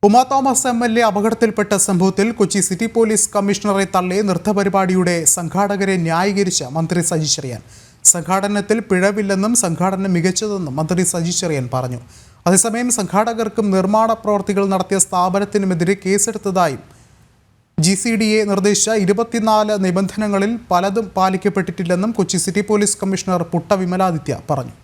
Uma Thomas MLA അപകടത്തിൽപ്പെട്ട സംഭവത്തിൽ Kochi city police കമ്മീഷണറെ തള്ളി നൃത്തപരിപാടിയുടെ സംഘാടകരെ ന്യായീകരിച്ച മന്ത്രി സജി ചെറിയാൻ. സംഘാടനത്തിൽ പിഴവില്ലെന്നും സംഘാടനം മികച്ചതെന്നും മന്ത്രി സജി ചെറിയാൻ പറഞ്ഞു. അതേസമയം സംഘാടകർക്കും നിർമ്മാണ പ്രവർത്തികൾ നടത്തിയ സ്ഥാപനത്തിനുമെതിരെ കേസെടുത്തതായും GCDA നിർദ്ദേശിച്ച 24 നിബന്ധനകളിൽ പലതും പാലിക്കപ്പെട്ടിട്ടില്ലെന്നും Kochi city police commissioner Putta Vimaladitya പറഞ്ഞു.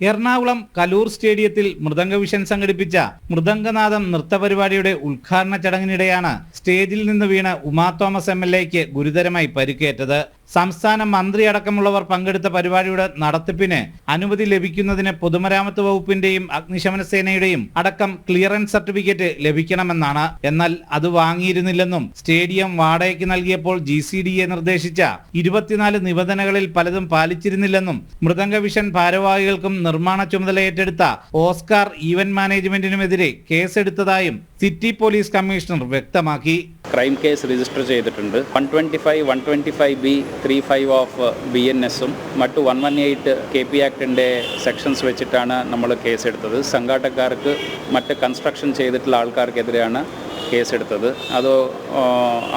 എറണാകുളം കലൂർ സ്റ്റേഡിയത്തിൽ മൃദംഗവിഷൻ സംഘടിപ്പിച്ച മൃദംഗനാഥം നൃത്തപരിപാടിയുടെ ഉദ്ഘാടന ചടങ്ങിനിടെയാണ് സ്റ്റേജിൽ നിന്ന് വീണ് ഉമാ തോമസ് MLAയ്ക്ക് ഗുരുതരമായി പരിക്കേറ്റത്. സംസ്ഥാന മന്ത്രി അടക്കമുള്ളവർ പങ്കെടുത്ത പരിപാടിയുടെ നടത്തിപ്പിന് അനുമതി ലഭിക്കുന്നതിന് പൊതുമരാമത്ത് വകുപ്പിന്റെയും അഗ്നിശമന സേനയുടെയും അടക്കം ക്ലിയറൻസ് സർട്ടിഫിക്കറ്റ് ലഭിക്കണമെന്നാണ്. എന്നാൽ അത് വാങ്ങിയിരുന്നില്ലെന്നും സ്റ്റേഡിയം വാടകയ്ക്ക് നൽകിയപ്പോൾ GCDA നിർദ്ദേശിച്ച 24 നിബന്ധനകളിൽ പലതും പാലിച്ചിരുന്നില്ലെന്നും മൃദംഗവിഷൻ ഭാരവാഹികൾക്കും നിർമ്മാണ ചുമതല ഏറ്റെടുത്ത ഓസ്കാർ ഈവന്റ് മാനേജ്മെന്റിനുമെതിരെ കേസെടുത്തതായും സിറ്റി പോലീസ് കമ്മീഷണർ വ്യക്തമാക്കി. ക്രൈം കേസ് രജിസ്റ്റർ ചെയ്തിട്ടുണ്ട്. 125, 125B, 35 ഓഫ് BNSഉം മറ്റു 118 KP ആക്ടിൻ്റെ സെക്ഷൻസ് വെച്ചിട്ടാണ് നമ്മൾ കേസെടുത്തത്. സംഘാടകർക്ക് മറ്റ് കൺസ്ട്രക്ഷൻ ചെയ്തിട്ടുള്ള ആൾക്കാർക്കെതിരെയാണ് കേസെടുത്തത്. അത്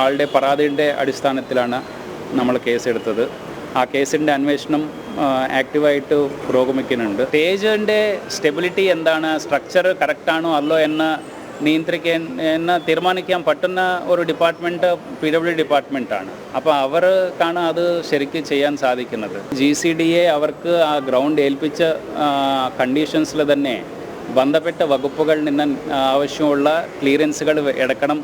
ആളുടെ പരാതിയുടെ അടിസ്ഥാനത്തിലാണ് നമ്മൾ കേസെടുത്തത്. ആ കേസിൻ്റെ അന്വേഷണം ആക്റ്റീവായിട്ട് പുരോഗമിക്കുന്നുണ്ട്. സ്റ്റേജിൻ്റെ സ്റ്റെബിലിറ്റി എന്താണ്, സ്ട്രക്ചർ കറക്റ്റാണോ അല്ലോ എന്ന് തീരുമാനിക്കാൻ പറ്റുന്ന ഒരു ഡിപ്പാർട്ട്മെൻറ്റ് PW ഡിപ്പാർട്ട്മെൻറ്റാണ്. അപ്പോൾ അവർക്കാണ് അത് ശരിക്കും ചെയ്യാൻ സാധിക്കുന്നത്. GCDA അവർക്ക് ആ ഗ്രൗണ്ട് ഏൽപ്പിച്ച കണ്ടീഷൻസിൽ തന്നെ ബന്ധപ്പെട്ട വകുപ്പുകളിൽ നിന്ന് ആവശ്യമുള്ള ക്ലിയറൻസുകൾ എടുക്കണം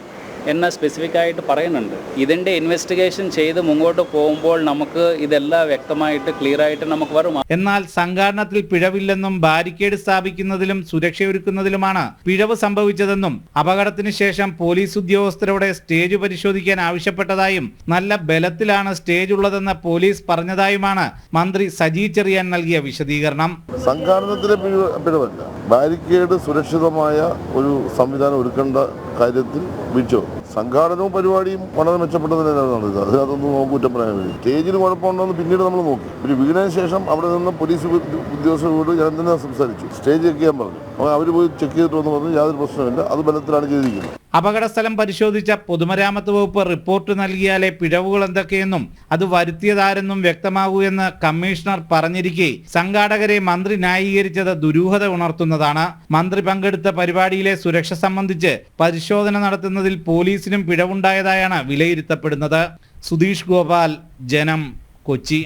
എന്ന് സ്പെസിഫിക് ആയിട്ട് പറയുന്നുണ്ട്. ഇതിൻ്റെ ഇൻവെസ്റ്റിഗേഷൻ ചെയ്ത് മുമ്പോട്ട് പോകുമ്പോൾ നമുക്ക് ഇതെല്ലാം വ്യക്തമായിട്ട് ക്ലിയർ ആയിട്ട് നമുക്ക് വരും. എന്നാൽ സംഘാടനത്തിൽ പിഴവില്ലെന്നും ബാരിക്കേഡ് സ്ഥാപിക്കുന്നതിലും സുരക്ഷയൊരുക്കുന്നതിലുമാണ് പിഴവ് സംഭവിച്ചതെന്നും അപകടത്തിന് ശേഷം പോലീസ് ഉദ്യോഗസ്ഥരോടെ സ്റ്റേജ് പരിശോധിക്കാൻ ആവശ്യപ്പെട്ടതായും നല്ല ബലത്തിലാണ് സ്റ്റേജ് ഉള്ളതെന്ന് പോലീസ് പറഞ്ഞതായുമാണ് മന്ത്രി സജി ചെറിയാൻ നൽകിയ വിശദീകരണം. സംഘാടനത്തിലെ പിഴവല്ല, ബാരിക്കേഡ് സുരക്ഷിതമായ ഒരു സംവിധാനം ഒരുക്കേണ്ട കാര്യത്തിൽ വീഴ്ച. സംഘാടനവും പരിപാടിയും വളരെ മെച്ചപ്പെട്ടതിനാണ് നടന്നത്. അതിനകത്തൊന്നും നമുക്ക് കുറ്റം പറയാൻ കഴിയും. സ്റ്റേജിന് കുഴപ്പമുണ്ടോയെന്ന് പിന്നീട് നമ്മൾ നോക്കി. ഒരു വീടിന് ശേഷം അവിടെ നിന്ന് പോലീസ് ഉദ്യോഗസ്ഥരോട് ഞാൻ തന്നെ സംസാരിച്ചു. സ്റ്റേജ് ചെക്ക് ചെയ്യാൻ പറഞ്ഞു. അവർ പോയി ചെക്ക് ചെയ്തിട്ട് വന്ന് പറഞ്ഞു യാതൊരു പ്രശ്നമില്ല, അത് ബലത്തിലാണ് ചെയ്തിരിക്കുന്നത്. അപകടസ്ഥലം പരിശോധിച്ച പൊതുമരാമത്ത് വകുപ്പ് റിപ്പോർട്ട് നൽകിയാലേ പിഴവുകൾ എന്തൊക്കെയെന്നും അത് വരുത്തിയതാരെന്നും വ്യക്തമാകൂ എന്ന് കമ്മീഷണർ പറഞ്ഞിരിക്കെ സംഘാടകരെ മന്ത്രി ന്യായീകരിച്ചത് ദുരൂഹത ഉണർത്തുന്നതാണ്. മന്ത്രി പങ്കെടുത്ത പരിപാടിയിലെ സുരക്ഷ സംബന്ധിച്ച് പരിശോധന നടത്തുന്നതിൽ പോലീസിനും പിഴവുണ്ടായതായാണ് വിലയിരുത്തപ്പെടുന്നത്. സുധീഷ് ഗോപാൽ, ജനം, കൊച്ചി.